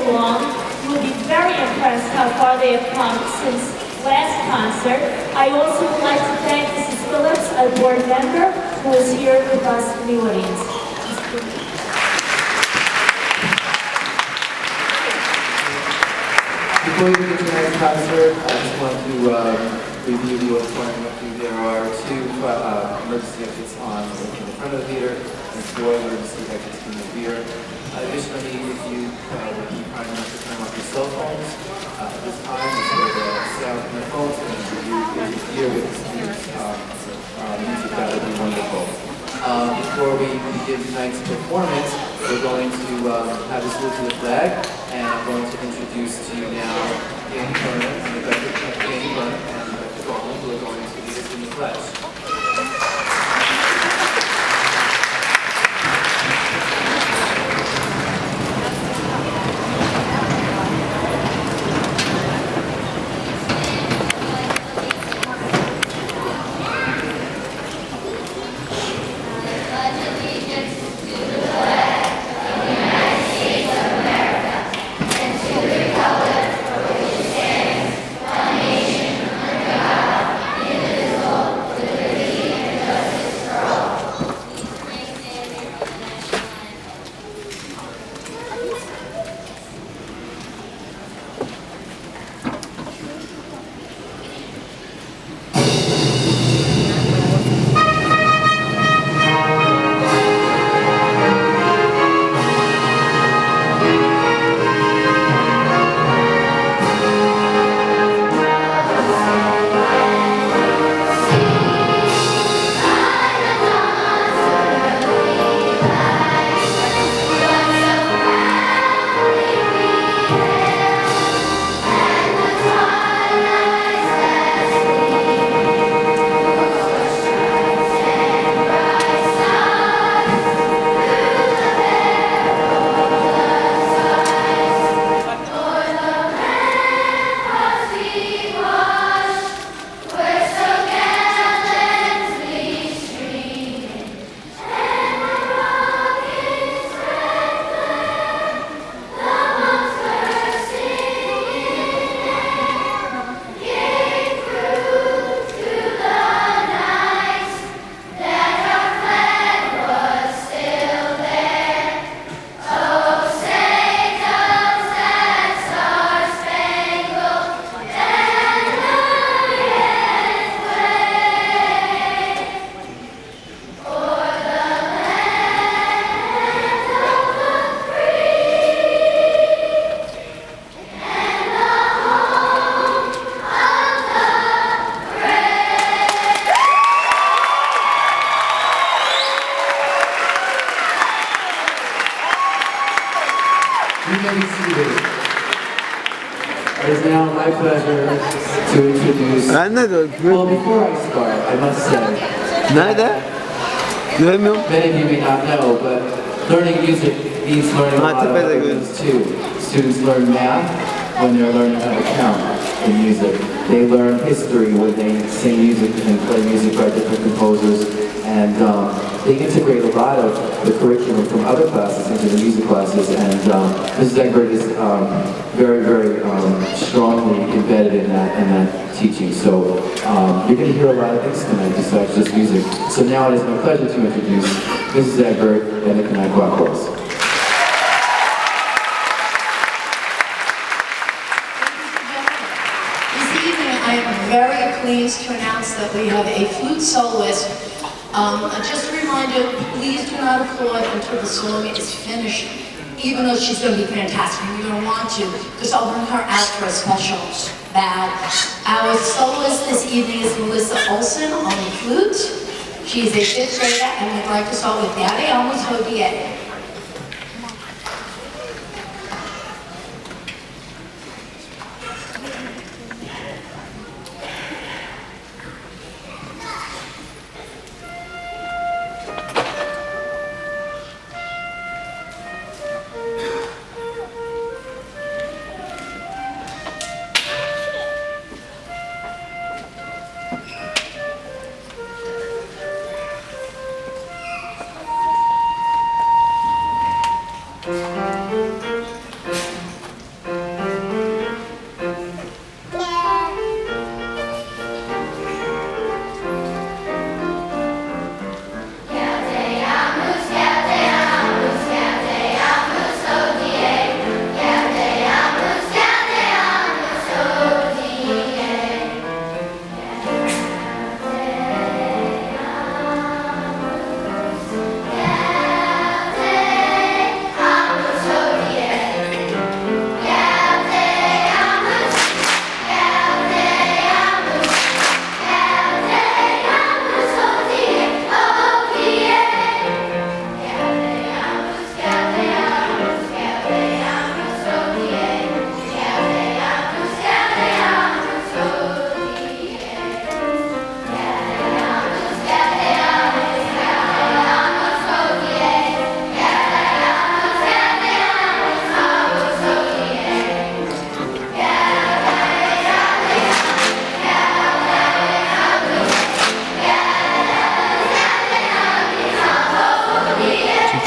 along, you will be very impressed how far they have come since last concert. I also would like to thank Mrs. Phillips, a board member, who is here with us in the audience. Before we begin tonight's concert, I just want to review the auditorium with you. There are two emergency exits in the front of the theater and four emergency exits in the rear. Additionally, if you would be kind enough to turn off your cell phones at this time, instead of sound from your phones, and if you hear with music, that would be wonderful. Before we begin tonight's performance, we're going to have a salute to the flag, and I'm going to introduce to you now Danny Burnham and Rebecca Goldman, who are going to lead us in the pledge. It is now my pleasure to introduce... Well, before I start, I must say... Many of you may not know, but learning music means learning a lot of other things too. Students learn math when they're learning how to count in music. They learn history when they sing music and play music by different composers. And they integrate a lot of the curriculum from other classes into the music classes, and Mrs. Egbert is very, very strongly embedded in that teaching. So you're going to hear a lot of things tonight besides just music. So now it is my pleasure to introduce Mrs. Egbert and the connetquot Chorus. This evening I am very pleased to announce that we have a flute soloist. Just a reminder, please do not applaud until the song is finished, even though she's going to be fantastic. You're going to want to, because I'll bring her out for a special bow. Our soloist this evening is Melissa Olson on the flute. She's a 5th grader, and we'd like to start with Daddy Almost Hodier.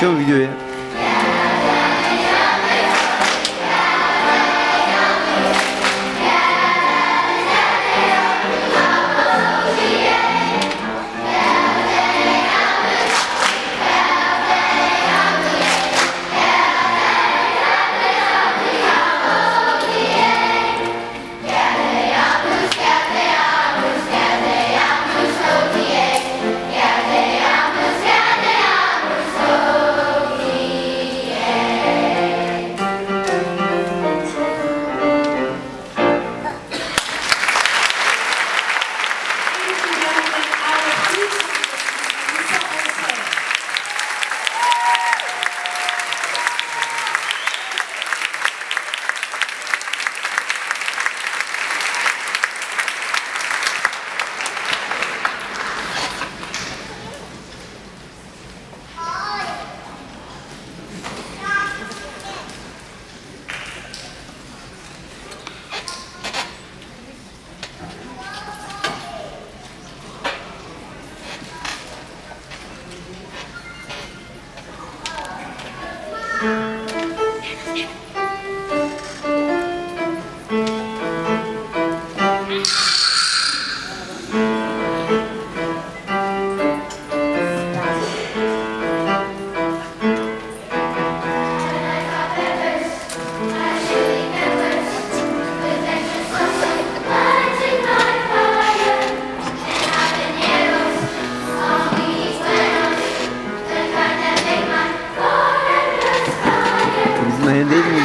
Çekiyor mu videoyu? Ladies and gentlemen, our food scientist, Lisa Olsen. Bizim hayal değil mi?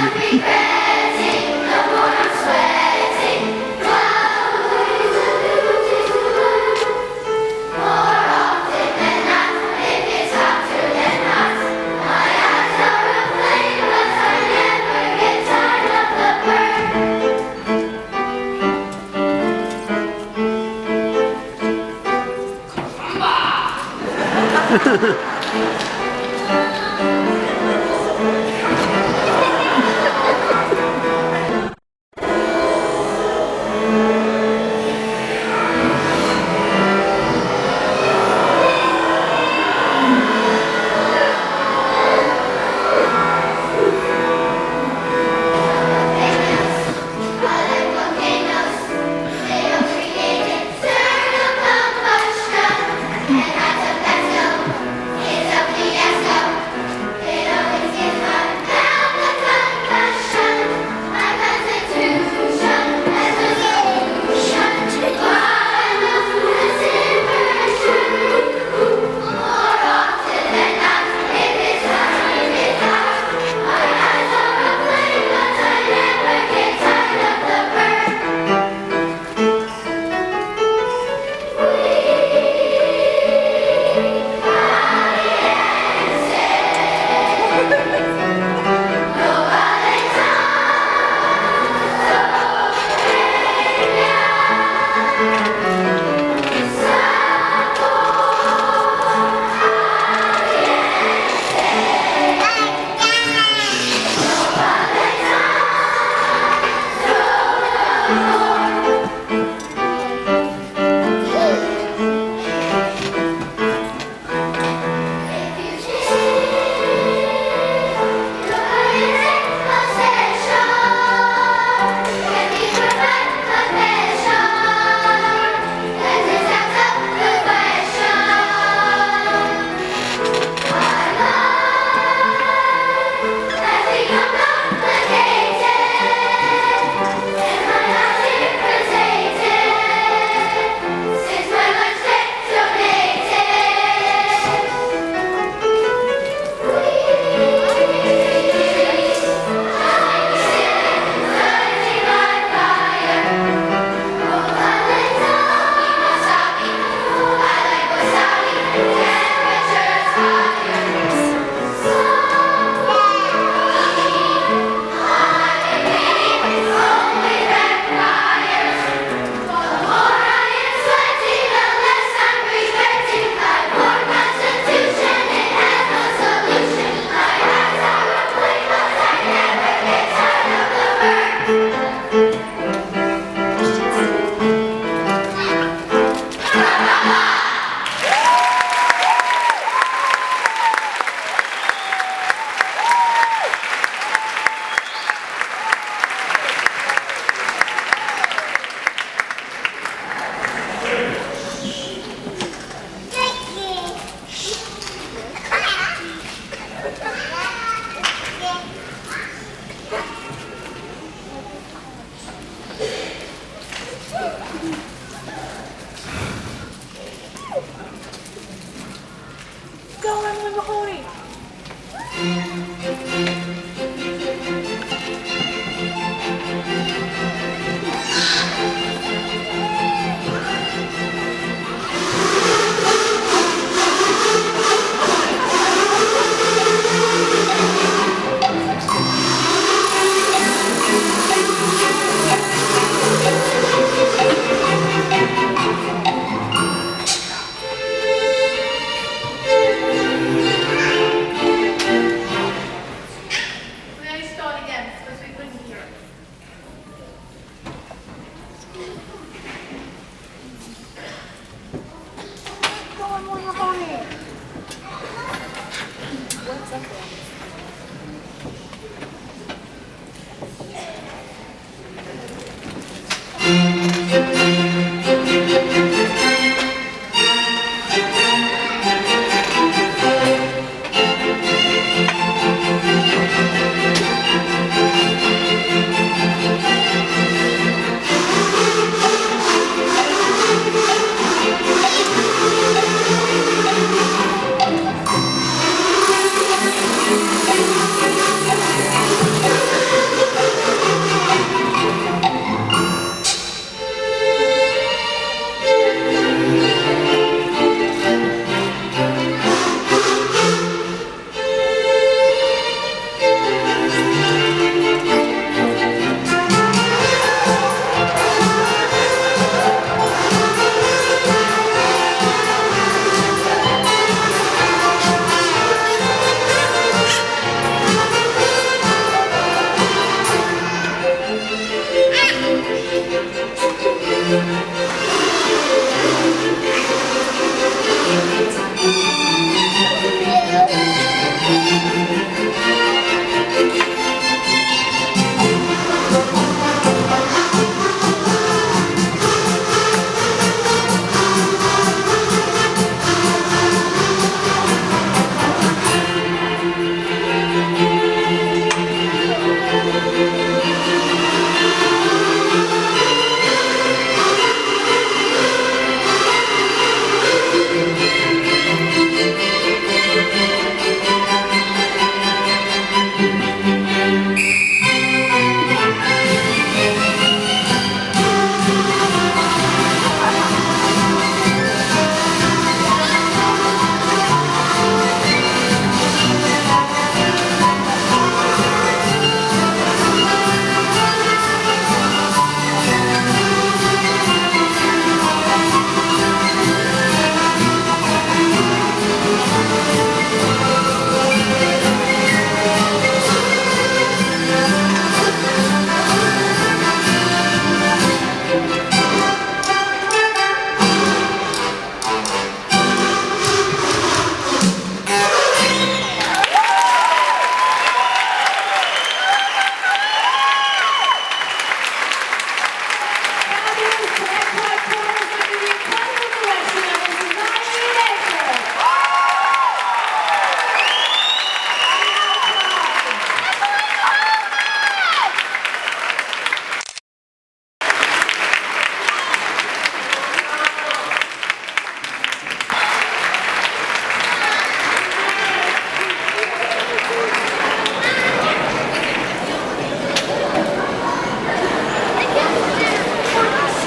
Go, Emily Mahoney!